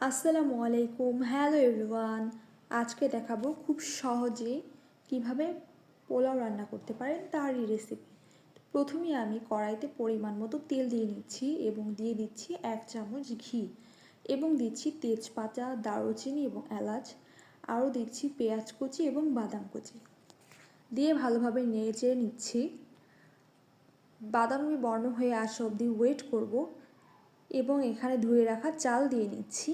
আসসালামু আলাইকুম, hello everyone. আজকে দেখাবো খুব সহজে কিভাবে পোলাও রান্না করতে পারেন তারই রেসিপি। প্রথমে আমি কড়াইতে পরিমাণ মতো তেল দিয়ে নিচ্ছি এবং দিয়ে দিচ্ছি 1 চামচ ঘি এবং দিচ্ছি তেজপাতা, দারুচিনি এবং এলাচ। আরও দিচ্ছি পেঁয়াজ কুচি এবং বাদাম কুচি দিয়ে ভালোভাবে নেড়েচেড়ে নিচ্ছি। বাদামি বর্ণ হয়ে আসা অবধি ওয়েট করব এবং এখানে ধুয়ে রাখা চাল দিয়ে নিচ্ছি।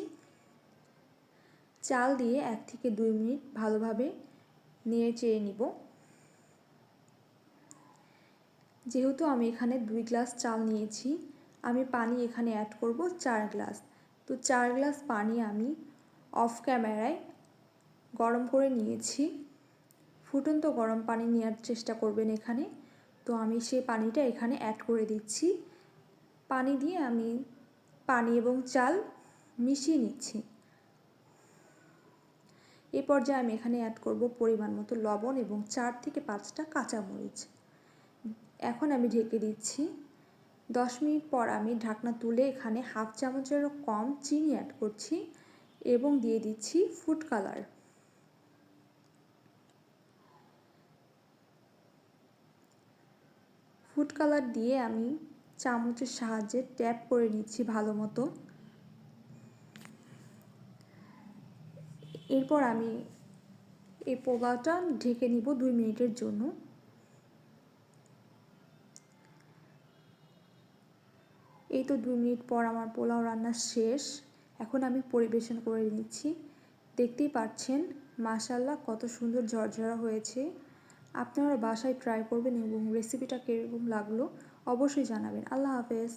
চাল দিয়ে 1 থেকে 2 মিনিট ভালোভাবে নেড়েচেড়ে নিব। যেহেতু আমি এখানে 2 গ্লাস চাল নিয়েছি, আমি পানি এখানে অ্যাড করব 4 গ্লাস। তো 4 গ্লাস পানি আমি অফ ক্যামেরায় গরম করে নিয়েছি। ফুটন্ত গরম পানি নেওয়ার চেষ্টা করবেন এখানে। তো আমি সেই পানিটা এখানে অ্যাড করে দিচ্ছি। পানি দিয়ে আমি পানি এবং চাল মিশিয়ে নিচ্ছি। এই পর্যায়ে আমি এখানে অ্যাড করব পরিমাণ মতো লবণ এবং 4 থেকে 5টা কাঁচামরিচ। এখন আমি ঢেকে দিচ্ছি। 10 মিনিট পর আমি ঢাকনা তুলে এখানে হাফ চামচেরও কম চিনি অ্যাড করছি এবং দিয়ে দিচ্ছি ফুড কালার। ফুড কালার দিয়ে আমি চামচের সাহায্যে ট্যাপ করে নিচ্ছি ভালো মতো। এরপর আমি এই পোলাওটা ঢেকে নিব 2 মিনিটের জন্য। এই তো 2 মিনিট পর আমার পোলাও রান্না শেষ। এখন আমি পরিবেশন করে নিচ্ছি। দেখতেই পাচ্ছেন মাশাআল্লাহ কত সুন্দর ঝরঝরা হয়েছে। আপনারা বাসায় ট্রাই করবেন এবং রেসিপিটা কীরকম লাগলো অবশ্যই জানাবেন। আল্লাহ হাফেজ।